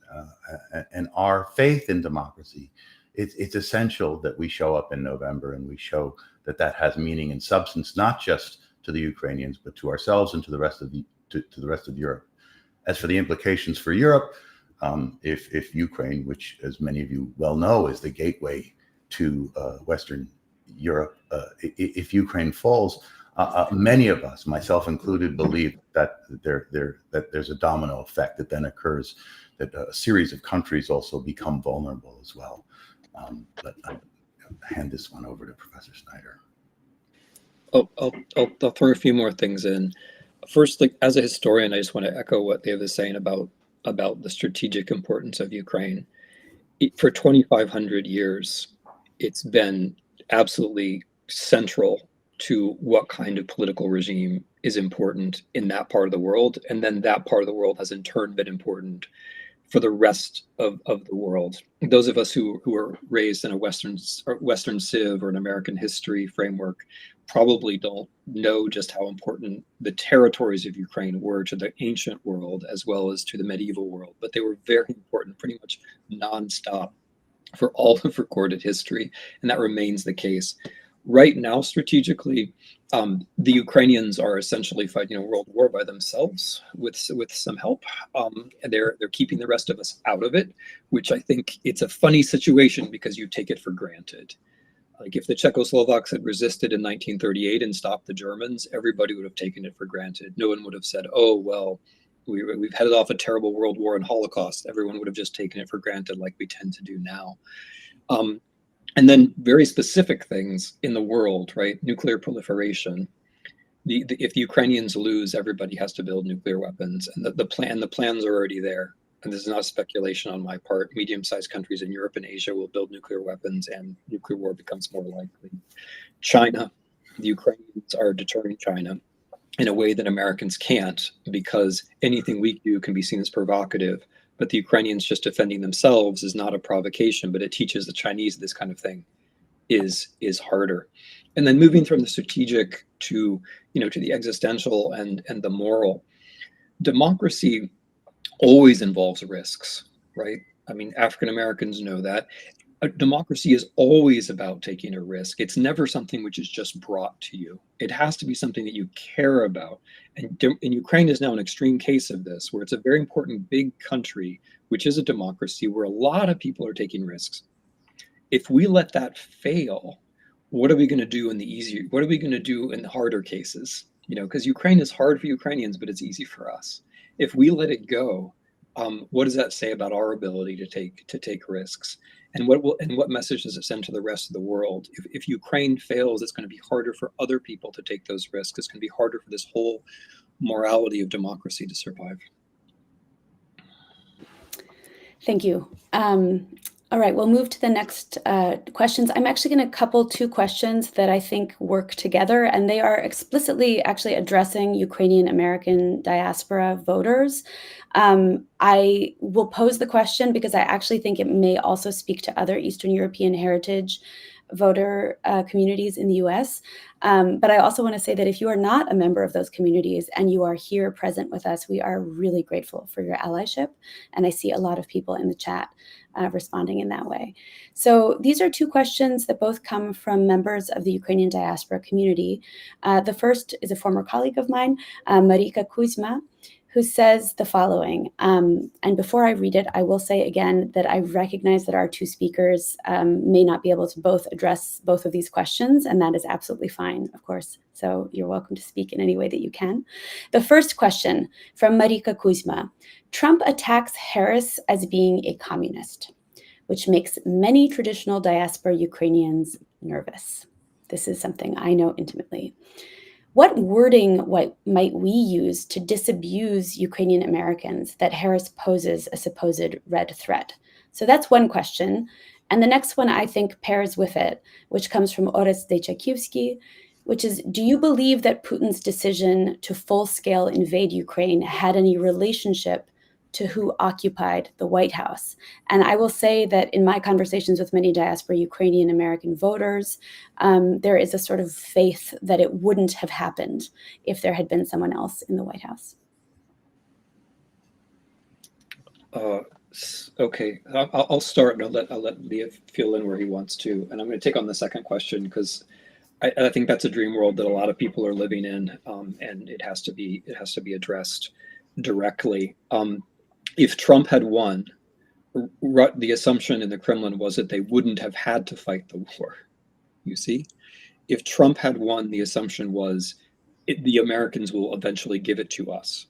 S2: and our faith in democracy, it's essential that we show up in November and we show that has meaning and substance, not just to the Ukrainians, but to ourselves and to the rest of Europe. As for the implications for Europe, if Ukraine, which, as many of you well know, is the gateway to Western Europe, if Ukraine falls, many of us, myself included, believe that there's a domino effect that then occurs, that a series of countries also become vulnerable as well. But hand this one over to Professor Snyder.
S4: I'll throw a few more things in. First, like, as a historian, I just want to echo what Liev is saying about the strategic importance of Ukraine. For 2,500 years, it's been absolutely central to what kind of political regime is important in that part of the world. And then that part of the world has in turn been important for the rest of the world. Those of us who are raised in a Western Civ or an American history framework probably don't know just how important the territories of Ukraine were to the ancient world as well as to the medieval world, but they were very important, pretty much nonstop for all of recorded history, and that remains the case. Right now, strategically, the Ukrainians are essentially fighting a world war by themselves with some help. They're keeping the rest of us out of it, which I think it's a funny situation because you take it for granted. Like if the Czechoslovaks had resisted in 1938 and stopped the Germans, everybody would have taken it for granted. No one would have said, "Oh well, we've headed off a terrible world war and Holocaust." Everyone would have just taken it for granted, like we tend to do now. And then very specific things in the world, right? Nuclear proliferation. If the Ukrainians lose, everybody has to build nuclear weapons, and the plans are already there. And this is not speculation on my part. Medium-sized countries in Europe and Asia will build nuclear weapons, and nuclear war becomes more likely. China, the Ukrainians are deterring China in a way that Americans can't, because anything we do can be seen as provocative. But the Ukrainians just defending themselves is not a provocation, but it teaches the Chinese this kind of thing is harder. And then moving from the strategic to the existential and the moral, democracy always involves risks, right? I mean, African Americans know that. Democracy is always about taking a risk. It's never something which is just brought to you. It has to be something that you care about. And Ukraine is now an extreme case of this, where it's a very important big country, which is a democracy, where a lot of people are taking risks. If we let that fail, what are we going to do in the easier? What are we going to do in the harder cases? Because Ukraine is hard for Ukrainians, but it's easy for us. If we let it go, what does that say about our ability to take risks? And what message does it send to the rest of the world? If Ukraine fails, it's going to be harder for other people to take those risks. It's going to be harder for this whole morality of democracy to survive.
S1: Thank you. All right, we'll move to the next questions. I'm actually going to couple two questions that I think work together, and they are explicitly actually addressing Ukrainian American diaspora voters. I will pose the question because I actually think it may also speak to other Eastern European heritage voter communities in the US. But I also want to say that if you are not a member of those communities and you are here present with us, we are really grateful for your allyship. And I see a lot of people in the chat responding in that way. So these are two questions that both come from members of the Ukrainian diaspora community. The first is a former colleague of mine, Maria Kuzma, who says the following. And before I read it, I will say again that I recognize that our two speakers may not be able to both address both of these questions, and that is absolutely fine, of course. So you're welcome to speak in any way that you can. The first question from Maria Kuzma: Trump attacks Harris as being a communist, which makes many traditional diaspora Ukrainians nervous. This is something I know intimately. What wording might we use to disabuse Ukrainian Americans that Harris poses a supposed red threat? So that's one question. And the next one I think pairs with it, which comes from Orest Dechakivsky, which is, do you believe that Putin's decision to full-scale invade Ukraine had any relationship to who occupied the White House? And I will say that in my conversations with many diaspora Ukrainian American voters, there is a sort of faith that it wouldn't have happened if there had been someone else in the White House.
S4: Okay, I'll start, and I'll let Liev fill in where he wants to. And I'm going to take on the second question because I think that's a dream world that a lot of people are living in, and it has to be addressed directly. If Trump had won, the assumption in the Kremlin was that they wouldn't have had to fight the war. You see, if Trump had won, the assumption was the Americans will eventually give it to us.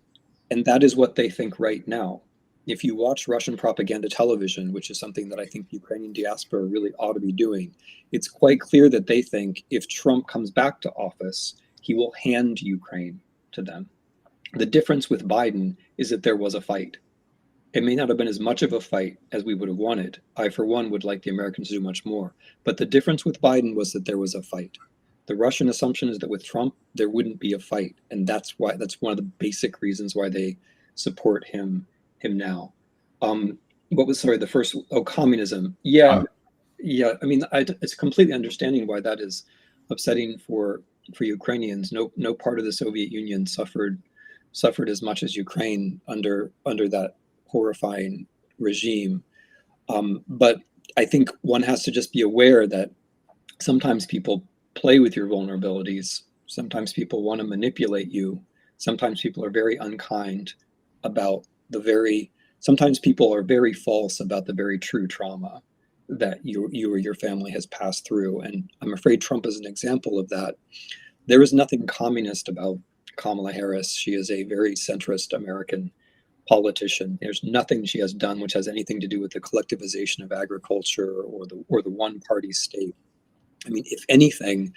S4: And that is what they think right now. if you watch Russian propaganda television, which is something that I think the Ukrainian diaspora really ought to be doing, it's quite clear that they think if Trump comes back to office, he will hand Ukraine to them. The difference with Biden is that there was a fight. It may not have been as much of a fight as we would have wanted. I, for one, would like the Americans to do much more. But the difference with Biden was that there was a fight. The Russian assumption is that with Trump, there wouldn't be a fight. And that's one of the basic reasons why they support him now. What was, sorry, the first, communism. Yeah. I mean, it's completely understanding why that is upsetting for Ukrainians. No part of the Soviet Union suffered as much as Ukraine under that horrifying regime. But I think one has to just be aware that sometimes people play with your vulnerabilities. Sometimes people want to manipulate you. Sometimes people are very unkind about sometimes people are very false about the very true trauma that you or your family has passed through. And I'm afraid Trump is an example of that. There is nothing communist about Kamala Harris. She is a very centrist American politician. There's nothing she has done which has anything to do with the collectivization of agriculture or the one-party state. I mean, if anything,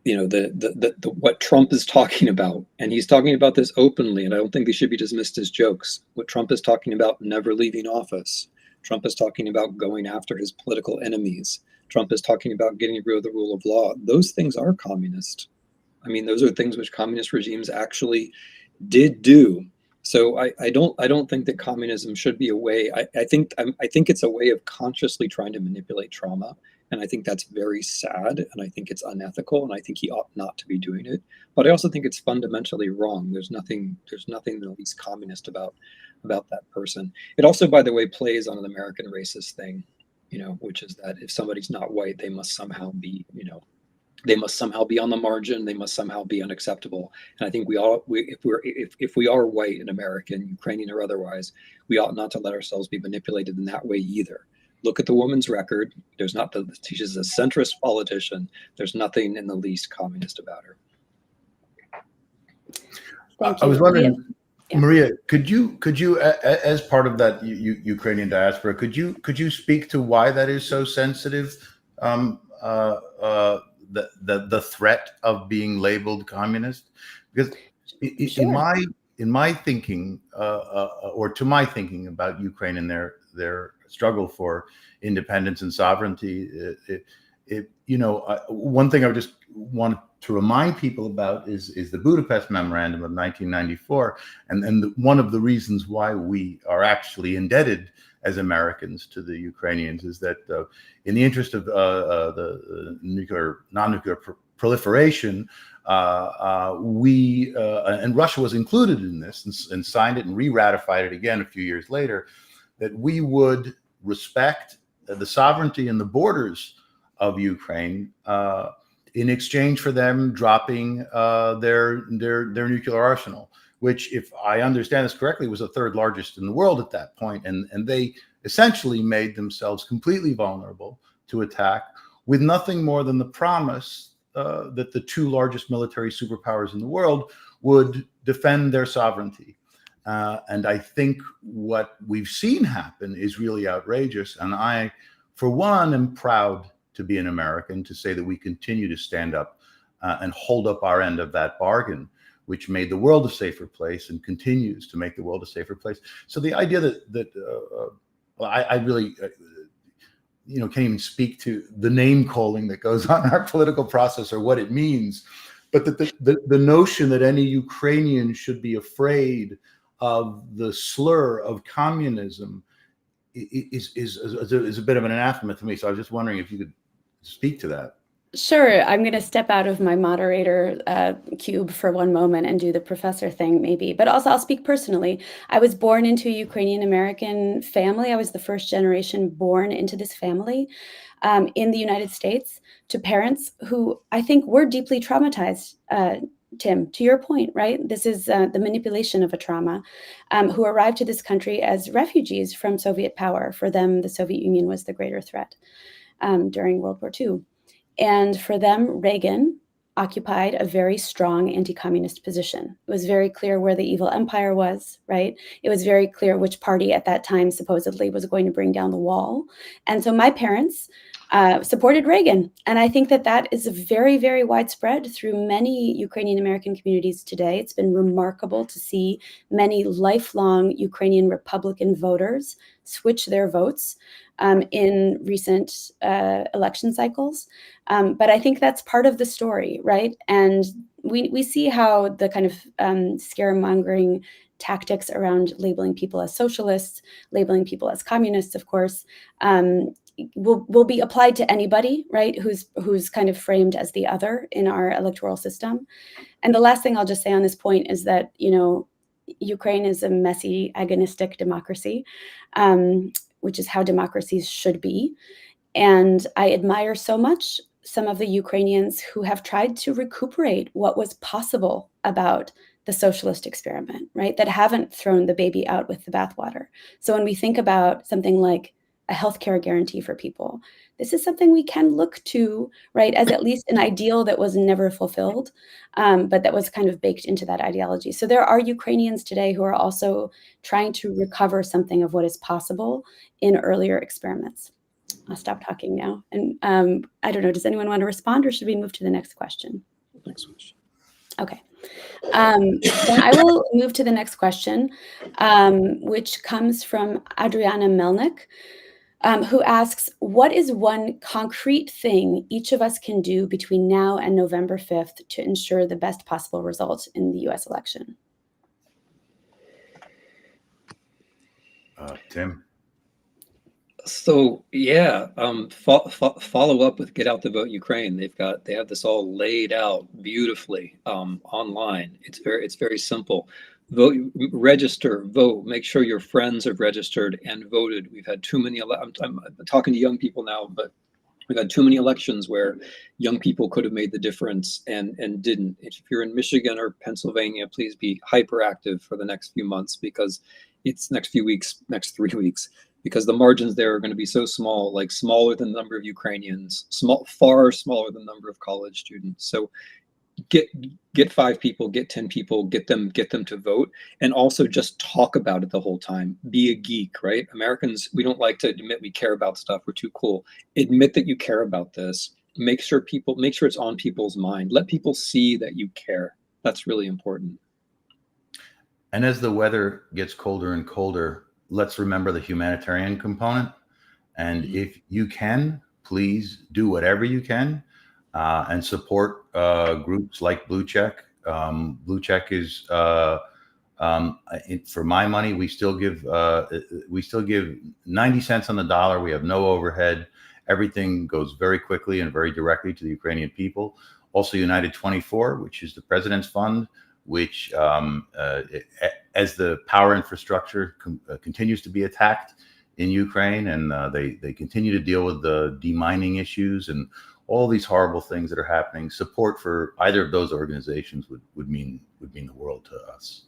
S4: the what Trump is talking about, and he's talking about this openly, and I don't think they should be dismissed as jokes. What Trump is talking about, never leaving office. Trump is talking about going after his political enemies. Trump is talking about getting rid of the rule of law. Those things are communist. I mean, those are things which communist regimes actually did do. So I don't think that communism should be a way. I think it's a way of consciously trying to manipulate trauma, and I think that's very sad, and I think it's unethical, and I think he ought not to be doing it. But I also think it's fundamentally wrong. There's nothing the least communist about that person. It also, by the way, plays on an American racist thing, which is that if somebody's not white, they must somehow be, they must somehow be on the margin. They must somehow be unacceptable. And I think if we are white and American, Ukrainian or otherwise, we ought not to let ourselves be manipulated in that way either. Look at the woman's record. She's a centrist politician. There's nothing in the least communist about her.
S1: Thank you.
S2: I was wondering,
S1: Yeah.
S2: Maria, could you, as part of that Ukrainian diaspora, could you speak to why that is so sensitive? The threat of being labeled communist, because
S1: Sure.
S2: in my thinking, or to my thinking about Ukraine and their struggle for independence and sovereignty, one thing I would just want to remind people about is the Budapest Memorandum of 1994, and one of the reasons why we are actually indebted as Americans to the Ukrainians is that in the interest of the non-nuclear proliferation, we and Russia was included in this and signed it and re-ratified it again a few years later, that we would respect the sovereignty and the borders of Ukraine in exchange for them dropping their nuclear arsenal, which, if I understand this correctly, was the third largest in the world at that point. And they essentially made themselves completely vulnerable to attack with nothing more than the promise that the two largest military superpowers in the world would defend their sovereignty. And I think what we've seen happen is really outrageous. And I, for one, am proud to be an American, to say that we continue to stand up and hold up our end of that bargain, which made the world a safer place and continues to make the world a safer place. So the idea that I really, can't even speak to the name calling that goes on in our political process or what it means, but that the notion that any Ukrainian should be afraid of the slur of communism is a bit of an anathema to me. So I was just wondering if you could speak to that.
S1: Sure. I'm going to step out of my moderator cube for one moment and do the professor thing, maybe. But also, I'll speak personally. I was born into a Ukrainian American family. I was the first generation born into this family in the United States, to parents who I think were deeply traumatized. Tim, to your point, right? This is the manipulation of a trauma, who arrived to this country as refugees from Soviet power. For them, the Soviet Union was the greater threat during World War II. And for them, Reagan occupied a very strong anti-communist position. It was very clear where the evil empire was, right? It was very clear which party at that time supposedly was going to bring down the wall. And so my parents supported Reagan. And I think that that is very, very widespread through many Ukrainian American communities today. It's been remarkable to see many lifelong Ukrainian Republican voters switch their votes in recent election cycles. But I think that's part of the story, right? And we see how the kind of scaremongering tactics around labeling people as socialists, labeling people as communists, of course, will be applied to anybody, right, who's kind of framed as the other in our electoral system. And the last thing I'll just say on this point is that, you know, Ukraine is a messy, agonistic democracy, which is how democracies should be. And I admire so much some of the Ukrainians who have tried to recuperate what was possible about the socialist experiment, right, that haven't thrown the baby out with the bathwater. So when we think about something like a healthcare guarantee for people, this is something we can look to, right, as at least an ideal that was never fulfilled, but that was kind of baked into that ideology. So there are Ukrainians today who are also trying to recover something of what is possible in earlier experiments. I'll stop talking now. And I don't know, does anyone want to respond, or should we move to the next question?
S4: Next question.
S1: Okay. Then I will move to the next question, which comes from Adriana Melnick, who asks, what is one concrete thing each of us can do between now and November 5th to ensure the best possible result in the US election?
S2: Tim?
S4: So yeah, follow up with Get Out the Vote Ukraine. They have this all laid out beautifully online. It's very simple. Vote, register, vote. Make sure your friends have registered and voted. We've had too many. I'm talking to young people now, but we've had too many elections where young people could have made the difference and didn't. If you're in Michigan or Pennsylvania, please be hyperactive for the next few months, because it's next 3 weeks, because the margins there are going to be so small, like smaller than the number of Ukrainians, far smaller than the number of college students. So get 5 people, get 10 people, get them to vote, and also just talk about it the whole time. Be a geek, right? Americans, we don't like to admit we care about stuff. We're too cool. Admit that you care about this. Make sure it's on people's mind. Let people see that you care. That's really important.
S2: And as the weather gets colder and colder, let's remember the humanitarian component. And if you can, please do whatever you can and support groups like Blue Check. Blue Check is, for my money, we still give 90 cents on the dollar. We have no overhead. Everything goes very quickly and very directly to the Ukrainian people. Also, United 24, which is the President's Fund, which, as the power infrastructure continues to be attacked in Ukraine, and they continue to deal with the demining issues and all these horrible things that are happening, support for either of those organizations would mean the world to us.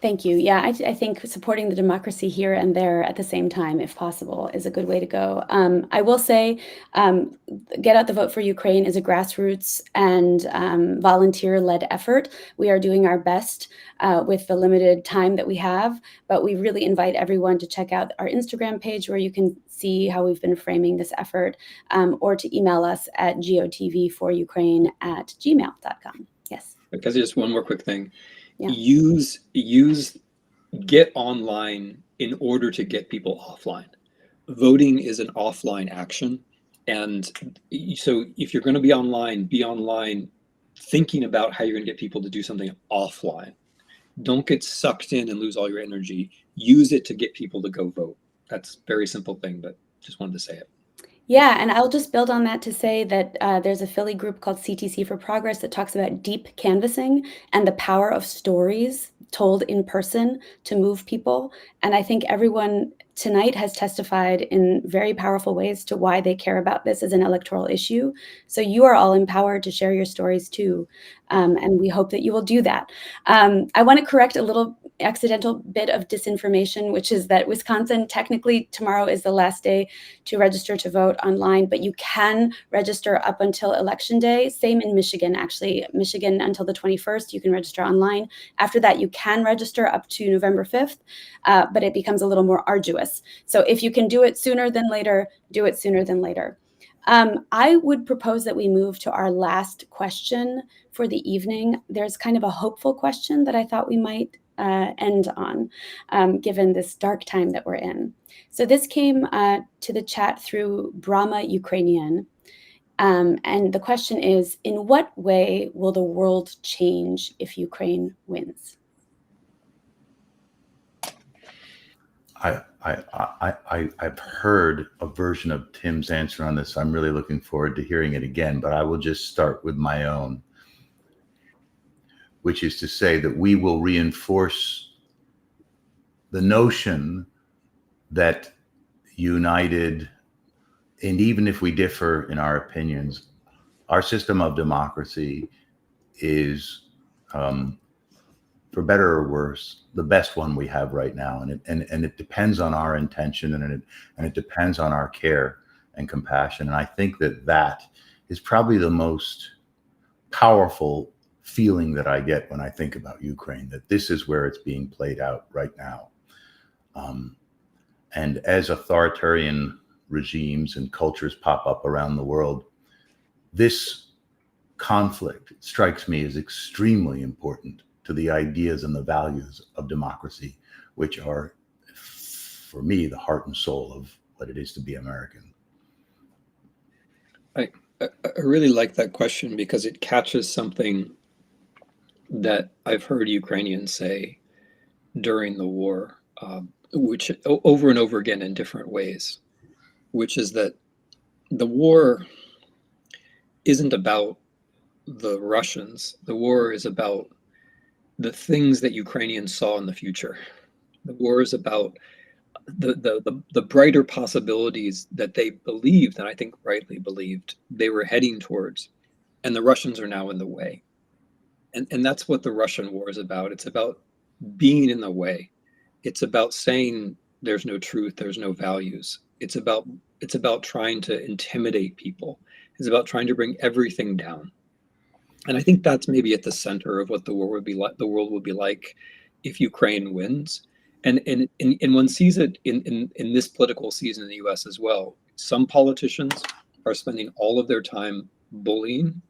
S1: Thank you. Yeah, I think supporting the democracy here and there at the same time, if possible, is a good way to go. I will say, Get Out the Vote for Ukraine is a grassroots and volunteer-led effort. We are doing our best with the limited time that we have, but we really invite everyone to check out our Instagram page, where you can see how we've been framing this effort, or to email us at gotvforukraine@gmail.com. Yes.
S4: Because just one more quick thing.
S1: Yeah.
S4: Use get online in order to get people offline. Voting is an offline action. And so if you're going to be online thinking about how you're going to get people to do something offline. Don't get sucked in and lose all your energy. Use it to get people to go vote. That's a very simple thing, but just wanted to say it.
S1: Yeah, and I'll just build on that to say that there's a Philly group called CTC for Progress that talks about deep canvassing and the power of stories told in person to move people. And I think everyone tonight has testified in very powerful ways to why they care about this as an electoral issue. So you are all empowered to share your stories too. And we hope that you will do that. I want to correct a little accidental bit of disinformation, which is that Wisconsin, technically tomorrow is the last day to register to vote online, but you can register up until Election Day. Same in Michigan, actually. Michigan until the 21st, you can register online. After that, you can register up to November 5th, but it becomes a little more arduous. So if you can do it sooner than later, do it sooner than later. I would propose that we move to our last question for the evening. There's kind of a hopeful question that I thought we might end on, given this dark time that we're in. So this came to the chat through Brahma Ukrainian. And the question is, in what way will the world change if Ukraine wins?
S2: I've heard a version of Tim's answer on this. I'm really looking forward to hearing it again, but I will just start with my own, which is to say that we will reinforce the notion that united, and even if we differ in our opinions, our system of democracy is, for better or worse, the best one we have right now, and it depends on our intention, and it depends on our care and compassion. And I think that is probably the most powerful feeling that I get when I think about Ukraine, that this is where it's being played out right now. And as authoritarian regimes and cultures pop up around the world, this conflict strikes me as extremely important to the ideas and the values of democracy, which are, for me, the heart and soul of what it is to be American.
S4: I really like that question because it catches something that I've heard Ukrainians say during the war, which over and over again in different ways, which is that the war isn't about the Russians. The war is about the things that Ukrainians saw in the future. The war is about the brighter possibilities that they believed, and I think rightly believed, they were heading towards, and the Russians are now in the way. And that's what the Russian war is about. It's about being in the way. It's about saying there's no truth, there's no values. It's about trying to intimidate people. It's about trying to bring everything down. And I think that's maybe at the center of what the war would be like. The world would be like if Ukraine wins. And one sees it in this political season in the US as well. Some politicians are spending all of their time bullying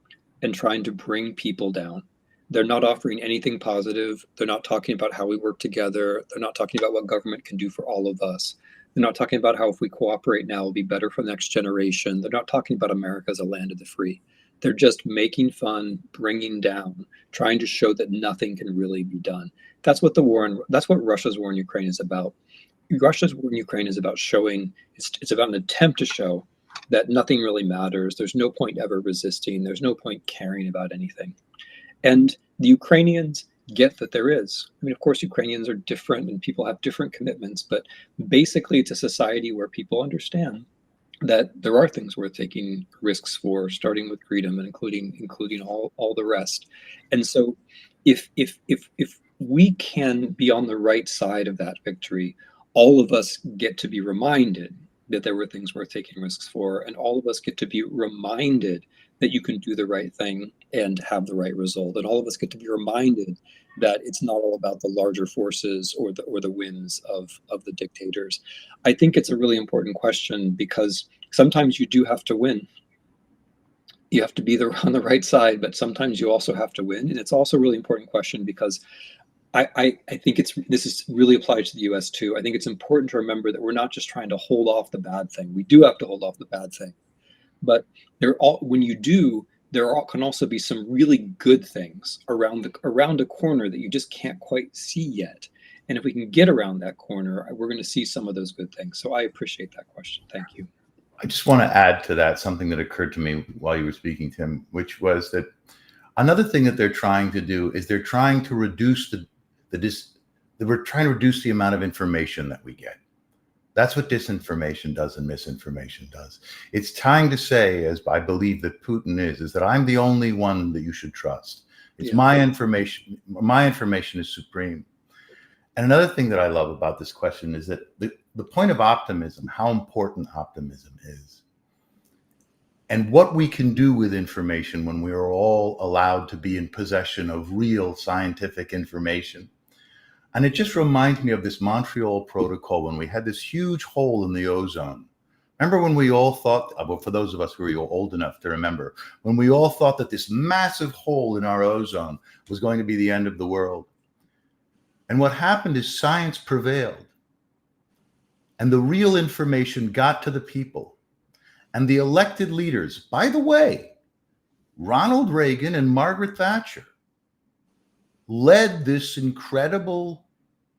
S4: and trying to bring people down. They're not offering anything positive. They're not talking about how we work together. They're not talking about what government can do for all of us. They're not talking about how if we cooperate now, it'll be better for the next generation. They're not talking about America as a land of the free. They're just making fun, bringing down, trying to show that nothing can really be done. That's what that's what Russia's war in Ukraine is about. Russia's war in Ukraine is about showing, it's about an attempt to show that nothing really matters. There's no point ever resisting. There's no point caring about anything. And the Ukrainians get that there is. I mean, of course, Ukrainians are different and people have different commitments, but basically it's a society where people understand that there are things worth taking risks for, starting with freedom and including all the rest. And so if we can be on the right side of that victory, all of us get to be reminded that there were things worth taking risks for, and all of us get to be reminded that you can do the right thing and have the right result. And all of us get to be reminded that it's not all about the larger forces or the whims of the dictators. I think it's a really important question because sometimes you do have to win. You have to be on the right side, but sometimes you also have to win. And it's also a really important question because I think this is really applied to the US too. I think it's important to remember that we're not just trying to hold off the bad thing. We do have to hold off the bad thing. But when you do, can also be some really good things around a corner that you just can't quite see yet. And if we can get around that corner, we're going to see some of those good things. So I appreciate that question. Thank you.
S2: I just want to add to that something that occurred to me while you were speaking, Tim, which was that another thing that they're trying to do is they're trying to reduce the amount of information that we get. That's what disinformation does and misinformation does. It's trying to say, as I believe that Putin is that I'm the only one that you should trust. It's my information. My information is supreme. And another thing that I love about this question is that the point of optimism, how important optimism is, and what we can do with information when we are all allowed to be in possession of real scientific information. And it just reminds me of this Montreal Protocol when we had this huge hole in the ozone. Remember when we all thought, well, for those of us who are old enough to remember, when we all thought that this massive hole in our ozone was going to be the end of the world. And what happened is science prevailed. And the real information got to the people. And the elected leaders, by the way, Ronald Reagan and Margaret Thatcher, led this incredible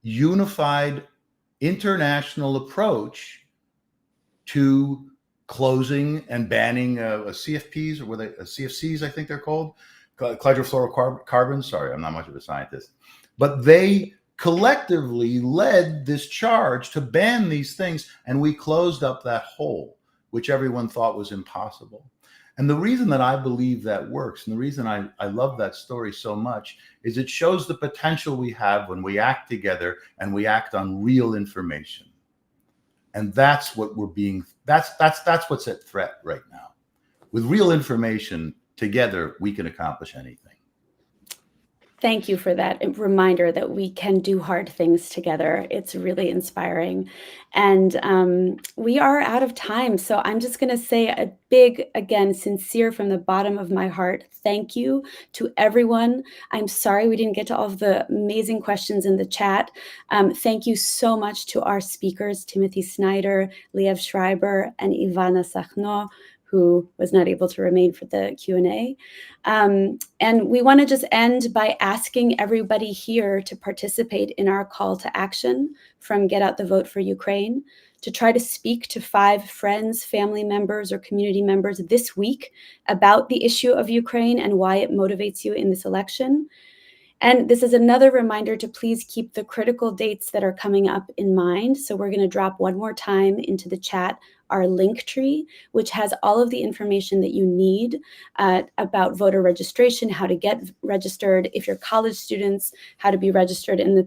S2: unified international approach to closing and banning CFPs, or were they CFCs, I think they're called, chlorofluorocarbons. Sorry, I'm not much of a scientist. But they collectively led this charge to ban these things, and we closed up that hole, which everyone thought was impossible. And the reason that I believe that works, and the reason I love that story so much, is it shows the potential we have when we act together and we act on real information. And that's what that's what's at threat right now. With real information, together, we can accomplish anything.
S1: Thank you for that reminder that we can do hard things together. It's really inspiring. And we are out of time. So I'm just going to say a big, again, sincere from the bottom of my heart, thank you to everyone. I'm sorry we didn't get to all of the amazing questions in the chat. Thank you so much to our speakers, Timothy Snyder, Liev Schreiber, and Ivanna Sakhno, who was not able to remain for the Q&A. And we want to just end by asking everybody here to participate in our call to action from Get Out the Vote for Ukraine, to try to speak to 5 friends, family members, or community members this week about the issue of Ukraine and why it motivates you in this election. And this is another reminder to please keep the critical dates that are coming up in mind. So we're going to drop one more time into the chat our link tree, which has all of the information that you need about voter registration, how to get registered, if you're college students, how to be registered in the